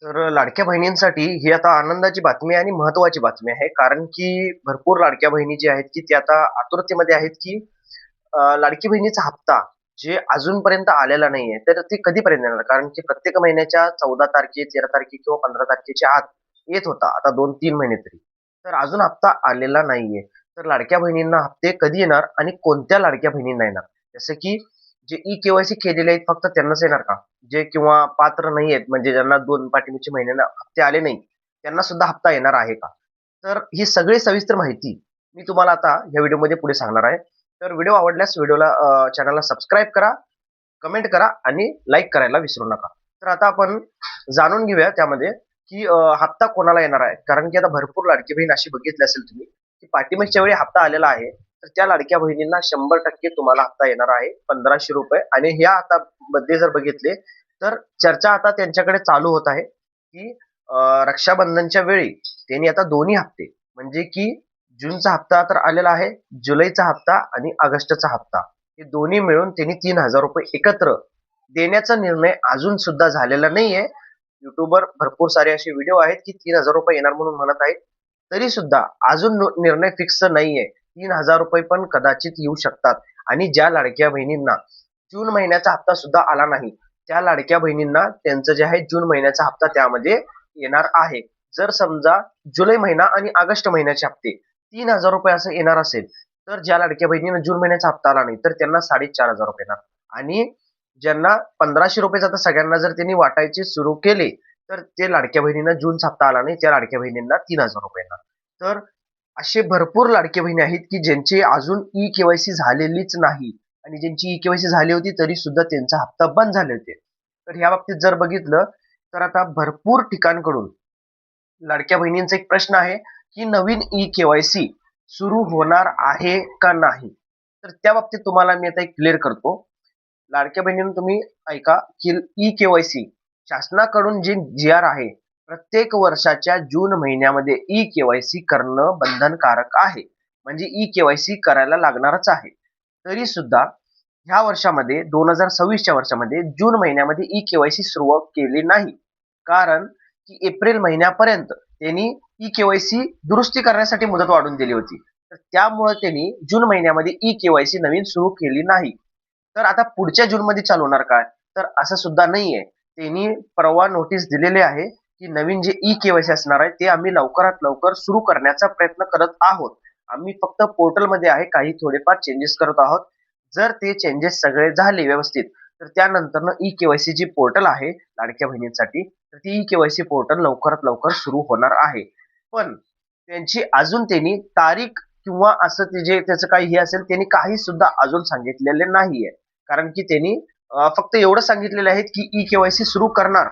तर लाडक्या बहिणींसाठी ही आता आनंदाची बातमी आणि महत्त्वाची बातमी आहे. कारण की भरपूर लाडक्या बहिणी जी आहेत, की त्या आता आतुरतेमध्ये आहेत, की लाडकी बहिणीचा हप्ता जे अजूनपर्यंत आलेला नाहीये, तर ते कधीपर्यंत येणार? कारण की प्रत्येक महिन्याच्या 14 तारखे, 13 तारखे किंवा 15 तारखेच्या आत येत होता. आता 2-3 महिने तरी. तर अजून हप्ता आलेला नाहीये. तर लाडक्या बहिणींना हप्ते कधी येणार आणि कोणत्या लाडक्या बहिणींना येणार? जसं की जे ई-के-वाय-सी केलेले आहेत फक्त त्यांनाच येणार का? जे किंवा पात्र नाही आहेत म्हणजे ज्यांना 2 पाठीमागच्या महिन्यांना हप्ते आले नाही, त्यांना सुद्धा हप्ता येणार आहे का? तर ही सगळी सविस्तर माहिती मी तुम्हाला आता या व्हिडिओमध्ये पुढे सांगणार आहे. तर व्हिडिओ आवडल्यास चॅनलला सबस्क्राईब करा, कमेंट करा आणि लाईक करायला विसरू नका. तर आता आपण जाणून घेऊया त्यामध्ये, की हप्ता कोणाला येणार आहे? कारण की आता भरपूर लाडकी बहीण अशी बघितली असेल तुम्ही, की पाठीमागच्या वेळी हप्ता आलेला आहे. तर त्या लाडक्या बहिणींना 100% तुम्हाला हप्ता येणार आहे ₹1500 आणि ह्या आता मध्ये जर बघितले, तर चर्चा आता त्यांच्याकडे चालू होत आहे, की रक्षाबंधनच्या वेळी त्यांनी आता दोन्ही हप्ते म्हणजे की जूनचा हप्ता तर आलेला आहे, जुलैचा हप्ता आणि ऑगस्टचा हप्ता हे दोन्ही मिळून त्यांनी ₹3000 एकत्र देण्याचा निर्णय अजून सुद्धा झालेला नाहीये. YouTubeवर भरपूर सारे असे व्हिडिओ आहेत, की ₹3000 येणार म्हणून म्हणत आहेत. तरी सुद्धा अजून निर्णय फिक्स नाहीये. ₹3000 पण कदाचित येऊ शकतात आणि ज्या लाडक्या बहिणींना जून महिन्याचा हप्ता सुद्धा आला नाही, त्या लाडक्या बहिणींना त्यांचं जे आहे जून महिन्याचा हप्ता त्यामध्ये येणार आहे. जर समजा जुलै महिना आणि ऑगस्ट महिन्याचे हप्ते ₹3000 असं येणार असेल, तर ज्या लाडक्या बहिणींना जून महिन्याचा हप्ता आला नाही, तर त्यांना ₹4500 येणार आणि ज्यांना ₹1500 आता सगळ्यांना जर त्यांनी वाटायचे सुरू केले, तर ते लाडक्या बहिणींना जूनचा हप्ता आला नाही, त्या लाडक्या बहिणींना ₹3000 येणार. तर असे भरपूर लाडक्या बहिणी आहेत, की ज्यांची अजून ई-के-वाय-सी झालेलीच नाही आणि ज्यांची ई-के-वाय-सी झाली होती, तरी सुद्धा त्यांचा हप्ता बंद झाले होते. तर ह्या बाबतीत जर बघितलं, तर आता भरपूर ठिकाणकडून लाडक्या बहिणींचा एक प्रश्न आहे, की नवीन ई-के-वाय-सी सुरू होणार आहे का नाही? तर त्या बाबतीत तुम्हाला मी आता एक क्लिअर करतो. लाडक्या बहिणींनो तुम्ही ऐका, की ई-के-वाय-सी शासनाकडून जी जी-आर आहे, प्रत्येक वर्षाच्या जून महिन्यामध्ये ई-के-वाय-सी करणं बंधनकारक आहे. म्हणजे ई-के-वाय-सी करायला लागणारच आहे. तरी सुद्धा ह्या वर्षामध्ये 2026च्या वर्षामध्ये जून महिन्यामध्ये ई-के-वाय-सी सुरुवात केली नाही. कारण की एप्रिल महिन्यापर्यंत त्यांनी ई-के-वाय-सी दुरुस्ती करण्यासाठी मुदत वाढवून दिली होती. तर त्यामुळे त्यांनी जून महिन्यामध्ये ई-के-वाय-सी नवीन सुरू केली नाही. तर आता पुढच्या जूनमध्ये चालू होणार काय? तर असं सुद्धा नाहीये. त्यांनी परवा नोटीस दिलेली आहे, की नवीन जे ई-के-वाय-सी असणार आहे, ते आम्ही लवकरात लवकर सुरू करण्याचा प्रयत्न करत आहोत. आम्ही फक्त पोर्टलमध्ये आहे काही थोडेफार चेंजेस करत आहोत. जर ते चेंजेस सगळे झाले व्यवस्थित, तर त्यानंतरनं ई-के-वाय-सी जी पोर्टल आहे लाडक्या बहिणींसाठी, तर ती ई-के-वाय-सी पोर्टल लवकरात लवकर सुरू होणार आहे. पण त्यांची अजून त्यांनी तारीख किंवा असं ते जे त्याचं काही हे असेल, त्यांनी काही सुद्धा अजून सांगितलेले नाहीये. कारण की त्यांनी फक्त एवढं सांगितलेलं आहे, की ई-के-वाय-सी सुरू करणार,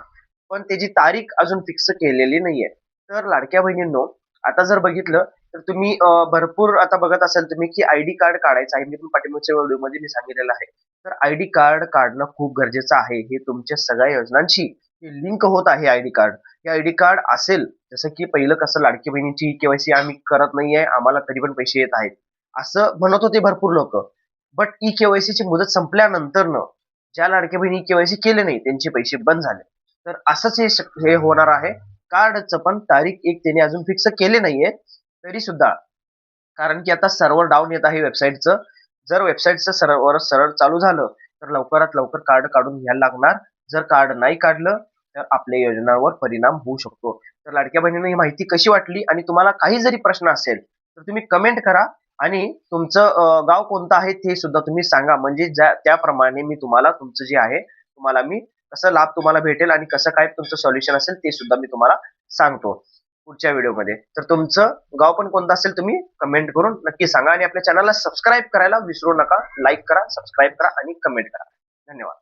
पण त्याची तारीख अजून फिक्स केलेली नाहीये. तर लाडक्या बहिणींनो, आता जर बघितलं तर तुम्ही भरपूर आता बघत असाल तुम्ही, की आयडी कार्ड काढायचं आहे. मी पण पाठीमागच्या व्हिडिओमध्ये मी सांगितलेलं आहे. तर आयडी कार्ड काढणं खूप गरजेचं आहे. हे तुमच्या सगळ्या योजनांशी लिंक होत आहे आयडी कार्ड. हे आयडी कार्ड असेल, जसं की पहिलं कसं लाडकी बहिणीची ई-के-वाय-सी आम्ही करत नाहीये, आम्हाला तरी पण पैसे येत आहेत. असं म्हणत होते भरपूर लोकं. बट ई-के-वाय-सीची मुदत संपल्यानंतरनं ज्या लाडक्या बहिणी ई-के-वाय-सी केले नाही, त्यांचे पैसे बंद झाले. तर असंच हे होणार आहे. कार्डचं पण तारीख एक त्यांनी अजून फिक्स केली नाहीये. तरी सुद्धा कारण की आता सर्व्हर डाउन येत आहे वेबसाईटचं. जर वेबसाईटचं सर्व्हर सरळ चालू झालं, तर लवकरात लवकर कार्ड काढून घ्यायला लागणार. जर कार्ड नाही काढलं, तर आपल्या योजनांवर परिणाम होऊ शकतो. तर लाडक्या बहिणींनो ही माहिती कशी वाटली आणि तुम्हाला काही जरी प्रश्न असेल, तर तुम्ही कमेंट करा आणि तुमचं गाव कोणतं आहे ते सुद्धा तुम्ही सांगा. म्हणजे त्याप्रमाणे मी तुम्हाला तुमचं जे आहे, तुम्हाला मी कसा लाभ तुम्हाला भेटेल आणि कसं काय तुमचं सोल्युशन असेल ते सुद्धा मी तुम्हाला सांगतो पुढच्या व्हिडिओमध्ये. तर तुमचं गाव पण कोणतं असेल तुम्ही कमेंट करून नक्की सांगा आणि आपल्या चॅनलला सबस्क्राईब करायला विसरू नका. लाईक करा, सबस्क्राईब करा आणि कमेंट करा. धन्यवाद.